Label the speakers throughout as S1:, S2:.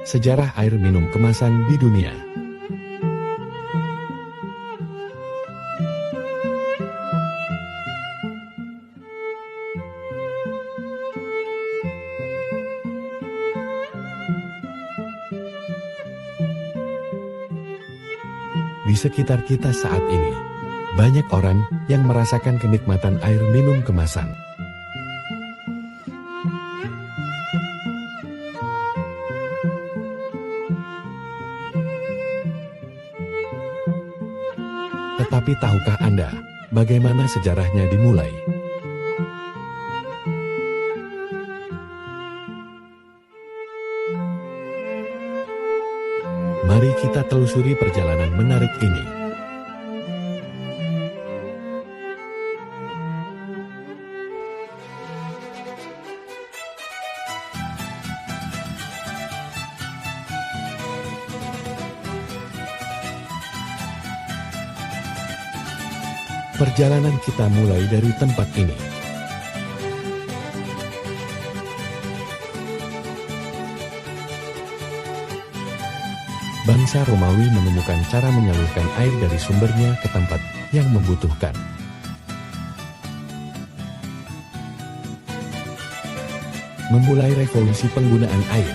S1: Sejarah air minum kemasan di dunia. Di sekitar kita saat ini, banyak orang yang merasakan kenikmatan air minum kemasan. Tetapi tahukah Anda, bagaimana sejarahnya dimulai? Mari kita telusuri perjalanan menarik ini. Perjalanan kita mulai dari tempat ini. Bangsa Romawi menemukan cara menyalurkan air dari sumbernya ke tempat yang membutuhkan. Memulai revolusi penggunaan air.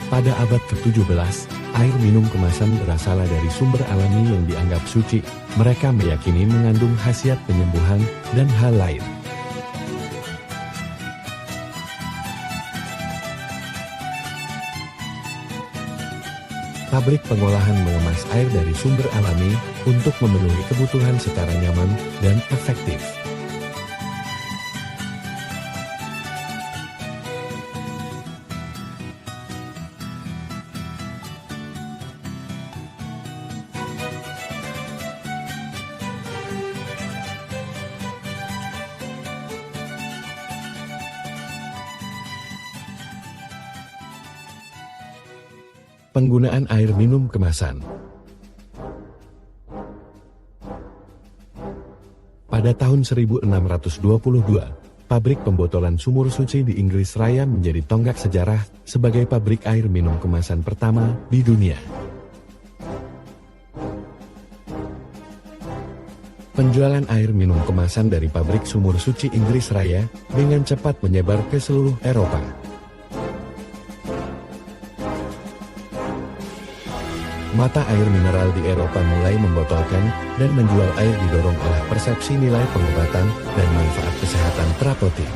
S1: Pada abad ke-17, air minum kemasan berasal dari sumber alami yang dianggap suci. Mereka meyakini mengandung khasiat penyembuhan dan hal lain. Pabrik pengolahan mengemas air dari sumber alami untuk memenuhi kebutuhan secara nyaman dan efektif. Penggunaan air minum kemasan. Pada tahun 1622, pabrik pembotolan sumur suci di Inggris Raya menjadi tonggak sejarah sebagai pabrik air minum kemasan pertama di dunia. Penjualan air minum kemasan dari pabrik sumur suci Inggris Raya dengan cepat menyebar ke seluruh Eropa. Mata air mineral di Eropa mulai membotolkan dan menjual air didorong oleh persepsi nilai pengobatan dan manfaat kesehatan terapeutik.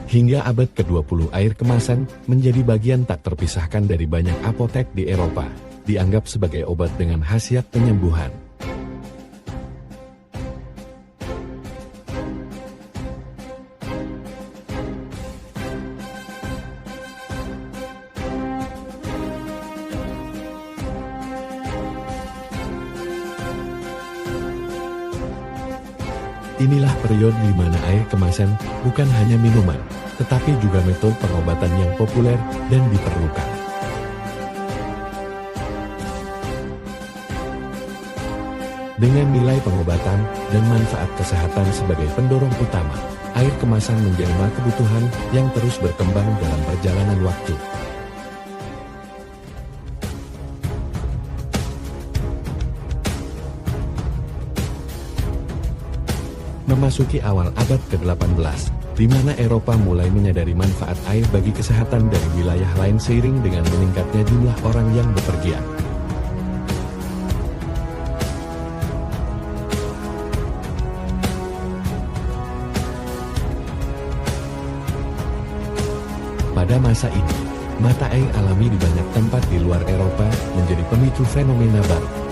S1: Hingga abad ke-20 air kemasan menjadi bagian tak terpisahkan dari banyak apotek di Eropa, dianggap sebagai obat dengan khasiat penyembuhan. Inilah periode di mana air kemasan bukan hanya minuman, tetapi juga metode pengobatan yang populer dan diperlukan. Dengan nilai pengobatan dan manfaat kesehatan sebagai pendorong utama, air kemasan menjelma kebutuhan yang terus berkembang dalam perjalanan waktu. Memasuki awal abad ke-18, di mana Eropa mulai menyadari manfaat air bagi kesehatan dari wilayah lain seiring dengan meningkatnya jumlah orang yang bepergian. Pada masa ini, mata air alami di banyak tempat di luar Eropa menjadi pemicu fenomena baru.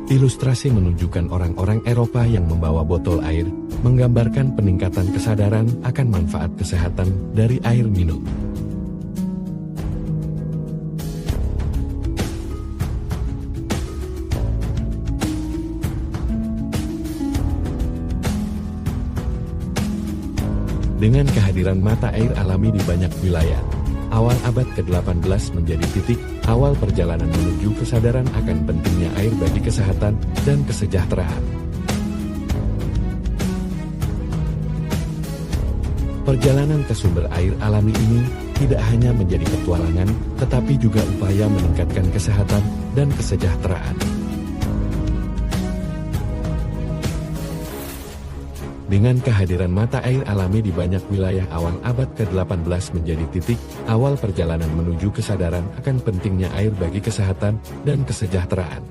S1: Ilustrasi menunjukkan orang-orang Eropa yang membawa botol air, menggambarkan peningkatan kesadaran akan manfaat kesehatan dari air minum. Dengan kehadiran mata air alami di banyak wilayah, awal abad ke-18 menjadi titik awal perjalanan menuju kesadaran akan pentingnya air bagi kesehatan dan kesejahteraan. Perjalanan ke sumber air alami ini tidak hanya menjadi petualangan, tetapi juga upaya meningkatkan kesehatan dan kesejahteraan. Dengan kehadiran mata air alami di banyak wilayah, awal abad ke-18 menjadi titik awal perjalanan menuju kesadaran akan pentingnya air bagi kesehatan dan kesejahteraan.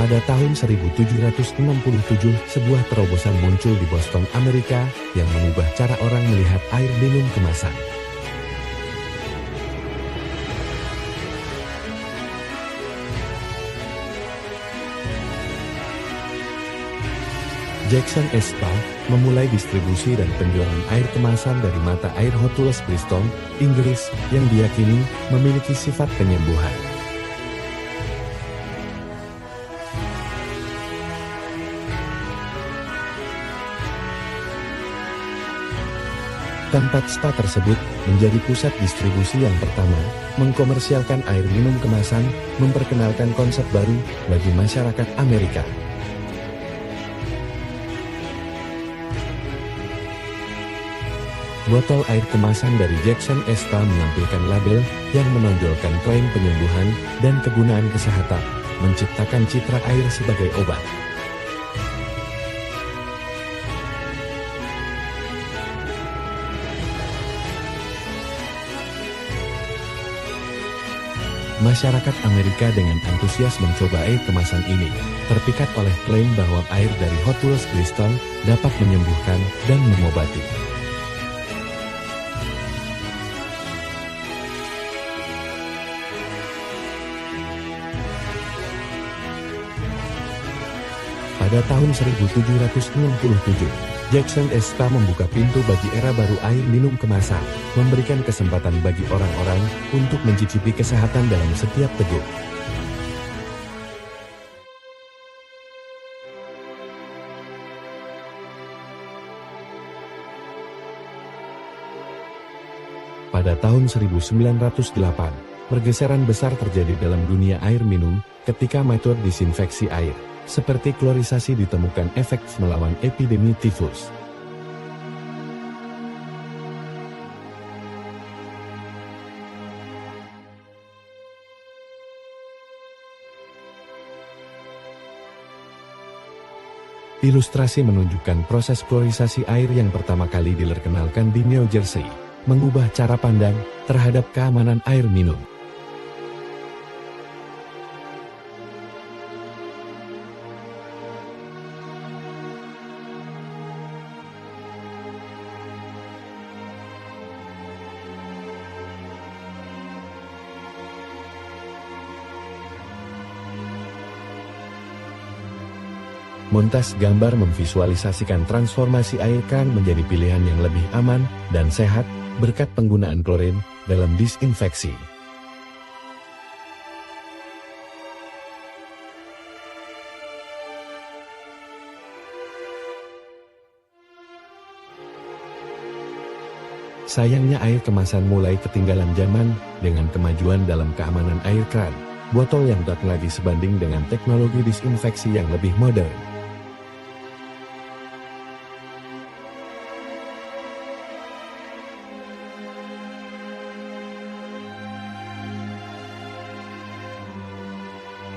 S1: Pada tahun 1767, sebuah terobosan muncul di Boston, Amerika, yang mengubah cara orang melihat air minum kemasan. Jackson S. Ball memulai distribusi dan penjualan air kemasan dari mata air Hotulus Bristol, Inggris, yang diyakini memiliki sifat penyembuhan. Tempat spa tersebut menjadi pusat distribusi yang pertama, mengkomersialkan air minum kemasan, memperkenalkan konsep baru bagi masyarakat Amerika. Botol air kemasan dari Jackson S. Ball menampilkan label yang menonjolkan klaim penyembuhan dan kegunaan kesehatan, menciptakan citra air sebagai obat. Masyarakat Amerika dengan antusias mencoba air kemasan ini, terpikat oleh klaim bahwa air dari Hotulus Bristol dapat menyembuhkan dan mengobati. Pada tahun 1767, Jackson S. Ball membuka pintu bagi era baru air minum kemasan, memberikan kesempatan bagi orang-orang untuk mencicipi kesehatan dalam setiap teguk. Pada tahun 1908, pergeseran besar terjadi dalam dunia air minum ketika metode disinfeksi air seperti klorisasi ditemukan efektif melawan epidemi tifus. Ilustrasi menunjukkan proses klorisasi air yang pertama kali diperkenalkan di New Jersey, mengubah cara pandang terhadap keamanan air minum. Montas gambar memvisualisasikan transformasi air keran menjadi pilihan yang lebih aman dan sehat berkat penggunaan klorin dalam disinfeksi. Sayangnya air kemasan mulai ketinggalan zaman dengan kemajuan dalam keamanan air keran. Botol yang tak lagi sebanding dengan teknologi disinfeksi yang lebih modern.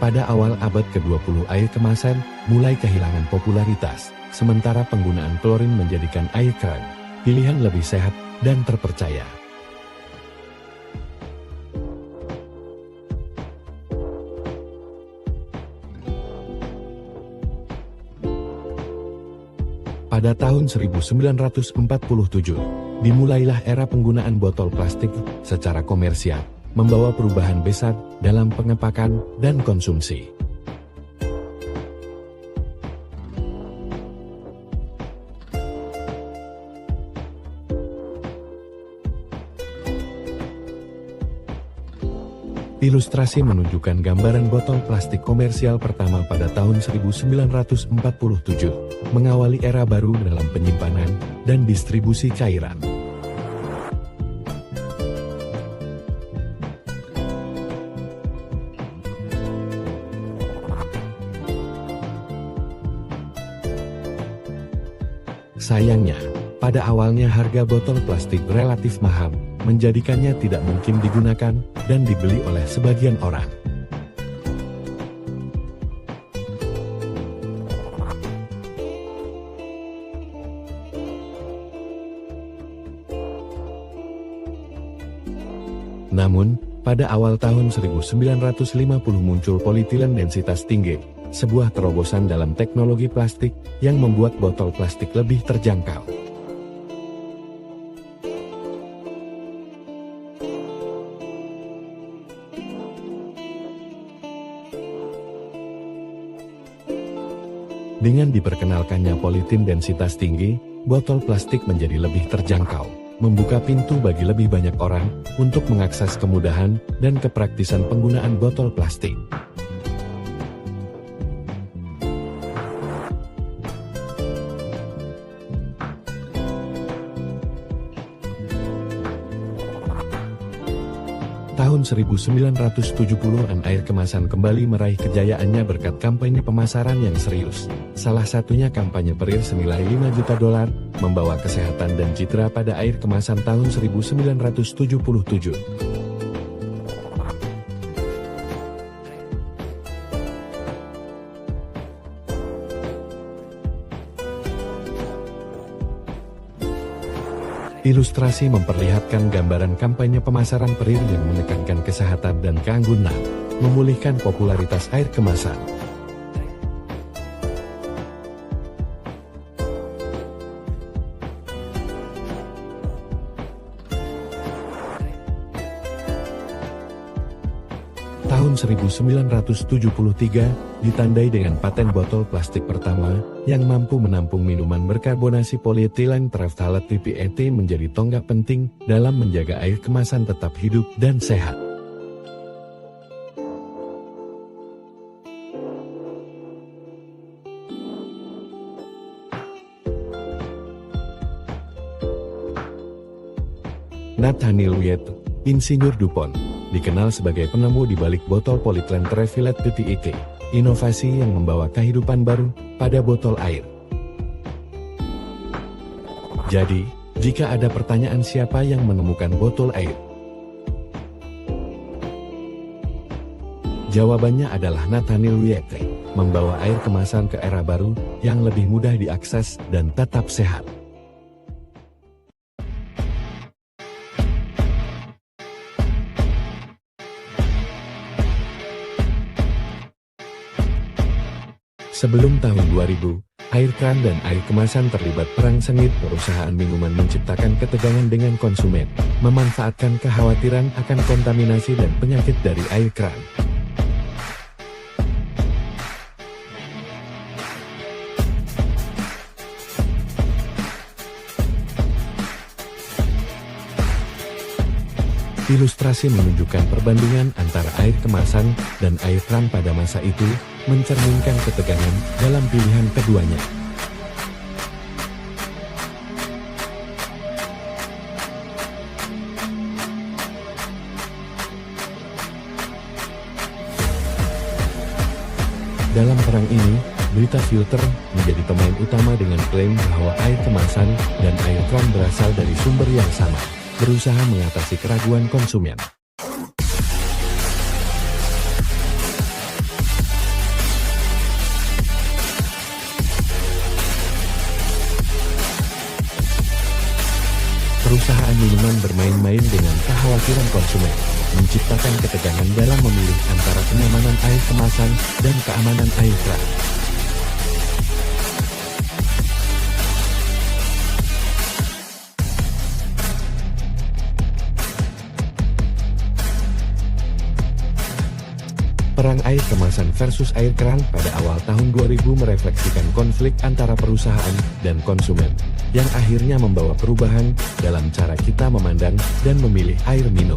S1: Pada awal abad ke-20 air kemasan mulai kehilangan popularitas, sementara penggunaan klorin menjadikan air keran pilihan lebih sehat dan terpercaya. Pada tahun 1947, dimulailah era penggunaan botol plastik secara komersial, membawa perubahan besar dalam pengepakan dan konsumsi. Ilustrasi menunjukkan gambaran botol plastik komersial pertama pada tahun 1947, mengawali era baru dalam penyimpanan dan distribusi cairan. Sayangnya, pada awalnya harga botol plastik relatif mahal, menjadikannya tidak mungkin digunakan dan dibeli oleh sebagian orang. Namun, pada awal tahun 1950 muncul polietilen densitas tinggi, sebuah terobosan dalam teknologi plastik yang membuat botol plastik lebih terjangkau. Dengan diperkenalkannya polietilen densitas tinggi, botol plastik menjadi lebih terjangkau, membuka pintu bagi lebih banyak orang untuk mengakses kemudahan dan kepraktisan penggunaan botol plastik. Tahun 1970-an air kemasan kembali meraih kejayaannya berkat kampanye pemasaran yang serius. Salah satunya kampanye Perir senilai $5 juta, membawa kesehatan dan citra pada air kemasan tahun 1977. Ilustrasi memperlihatkan gambaran kampanye pemasaran Perir yang menekankan kesehatan dan keanggunan, memulihkan popularitas air kemasan. Tahun 1973 ditandai dengan paten botol plastik pertama yang mampu menampung minuman berkarbonasi polietilen terephthalate PET menjadi tonggak penting dalam menjaga air kemasan tetap hidup dan sehat. Nathaniel Wyatt, insinyur DuPont, dikenal sebagai penemu di balik botol polietilen terephthalate PET, inovasi yang membawa kehidupan baru pada botol air. Jadi, jika ada pertanyaan siapa yang menemukan botol air? Jawabannya adalah Nathaniel Wyatt, membawa air kemasan ke era baru yang lebih mudah diakses dan tetap sehat. Sebelum tahun 2000, air keran dan air kemasan terlibat perang sengit. Perusahaan minuman menciptakan ketegangan dengan konsumen, memanfaatkan kekhawatiran akan kontaminasi dan penyakit dari air keran. Ilustrasi menunjukkan perbandingan antara air kemasan dan air keran pada masa itu, mencerminkan ketegangan dalam pilihan keduanya. Dalam perang ini, Brita Filter menjadi pemain utama dengan klaim bahwa air kemasan dan air keran berasal dari sumber yang sama, berusaha mengatasi keraguan konsumen. Perusahaan minuman bermain-main dengan kekhawatiran konsumen, menciptakan ketegangan dalam memilih antara kenyamanan air kemasan dan keamanan air keran. Perang air kemasan versus air keran pada awal tahun 2000 merefleksikan konflik antara perusahaan dan konsumen, yang akhirnya membawa perubahan dalam cara kita memandang dan memilih air minum.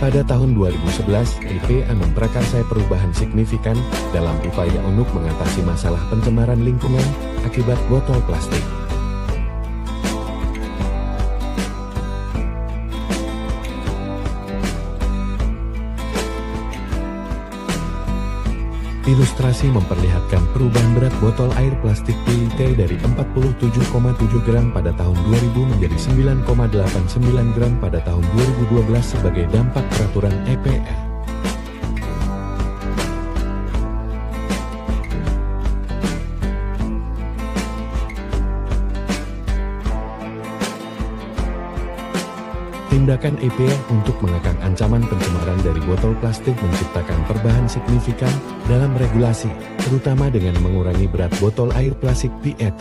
S1: Pada tahun 2011, EPA memprakarsai perubahan signifikan dalam upaya untuk mengatasi masalah pencemaran lingkungan akibat botol plastik. Ilustrasi memperlihatkan perubahan berat botol air plastik PET dari 47,7 gram pada tahun 2000 menjadi 9,89 gram pada tahun 2012 sebagai dampak peraturan EPA. Tindakan EPA untuk mengekang ancaman pencemaran dari botol plastik menciptakan perubahan signifikan dalam regulasi, terutama dengan mengurangi berat botol air plastik PET.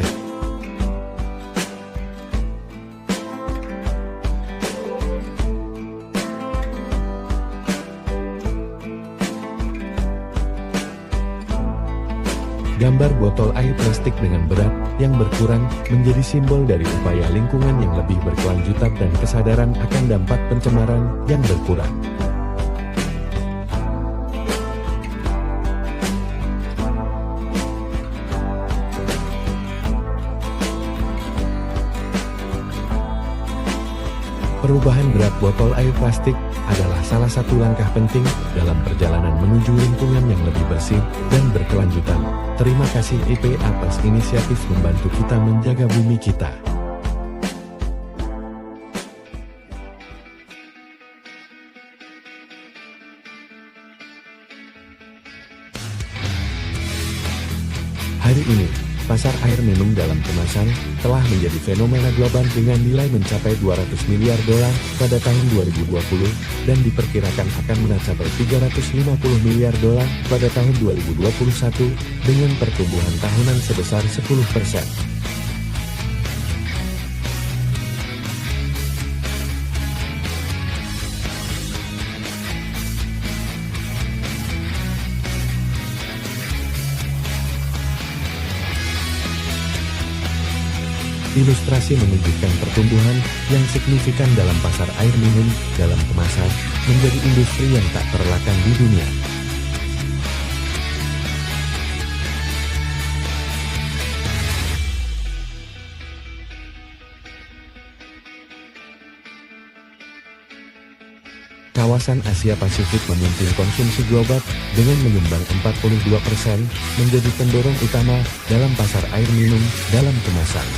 S1: Gambar botol air plastik dengan berat yang berkurang menjadi simbol dari upaya lingkungan yang lebih berkelanjutan dan kesadaran akan dampak pencemaran yang berkurang. Perubahan berat botol air plastik adalah salah satu langkah penting dalam perjalanan menuju lingkungan yang lebih bersih dan berkelanjutan. Terima kasih EPA atas inisiatif membantu kita menjaga bumi kita. Hari ini, pasar air minum dalam kemasan telah menjadi fenomena global dengan nilai mencapai 200 miliar dolar pada tahun 2020 dan diperkirakan akan mencapai 350 miliar dolar pada tahun 2021 dengan pertumbuhan tahunan sebesar 10%. Ilustrasi menunjukkan pertumbuhan yang signifikan dalam pasar air minum dalam kemasan menjadi industri yang tak terelakkan di dunia. Kawasan Asia Pasifik memimpin konsumsi global dengan menyumbang 42% menjadi pendorong utama dalam pasar air minum dalam kemasan.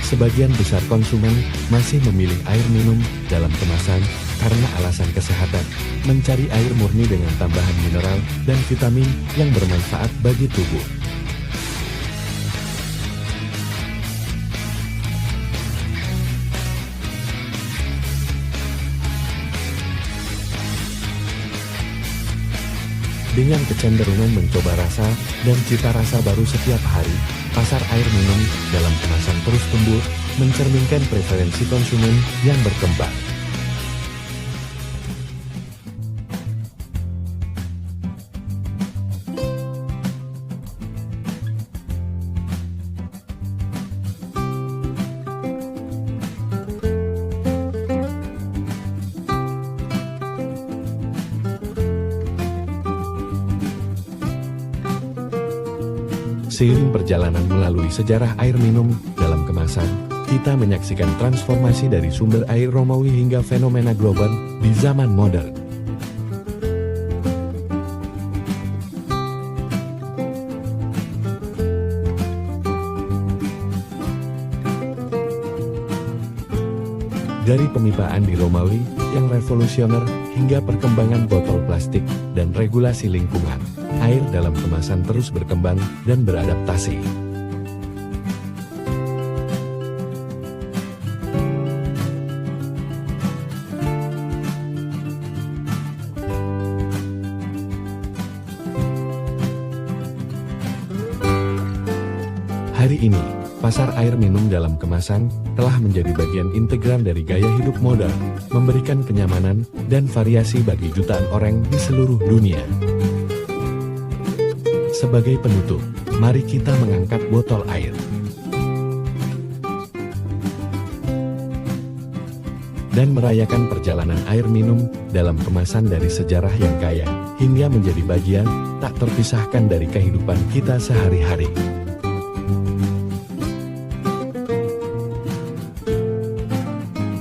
S1: Sebagian besar konsumen masih memilih air minum dalam kemasan karena alasan kesehatan, mencari air murni dengan tambahan mineral dan vitamin yang bermanfaat bagi tubuh. Dengan kecenderungan mencoba rasa dan cita rasa baru setiap hari, pasar air minum dalam kemasan terus tumbuh, mencerminkan preferensi konsumen yang berkembang. Seiring perjalanan melalui sejarah air minum dalam kemasan, kita menyaksikan transformasi dari sumber air Romawi hingga fenomena global di zaman modern. Dari pemipaan di Romawi yang revolusioner hingga perkembangan botol plastik dan regulasi lingkungan, air dalam kemasan terus berkembang dan beradaptasi. Hari ini, pasar air minum dalam kemasan telah menjadi bagian integral dari gaya hidup modern, memberikan kenyamanan dan variasi bagi jutaan orang di seluruh dunia. Sebagai penutup, mari kita mengangkat botol air dan merayakan perjalanan air minum dalam kemasan dari sejarah yang kaya, hingga menjadi bagian tak terpisahkan dari kehidupan kita sehari-hari.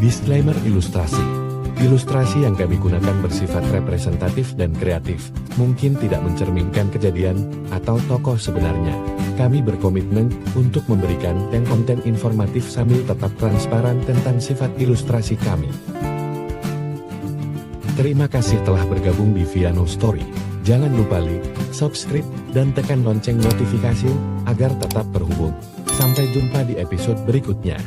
S1: Disclaimer ilustrasi. Ilustrasi yang kami gunakan bersifat representatif dan kreatif, mungkin tidak mencerminkan kejadian atau tokoh sebenarnya. Kami berkomitmen untuk memberikan konten informatif sambil tetap transparan tentang sifat ilustrasi kami. Terima kasih telah bergabung di Viano Story. Jangan lupa like, subscribe, dan tekan lonceng notifikasi agar tetap terhubung. Sampai jumpa di episode berikutnya.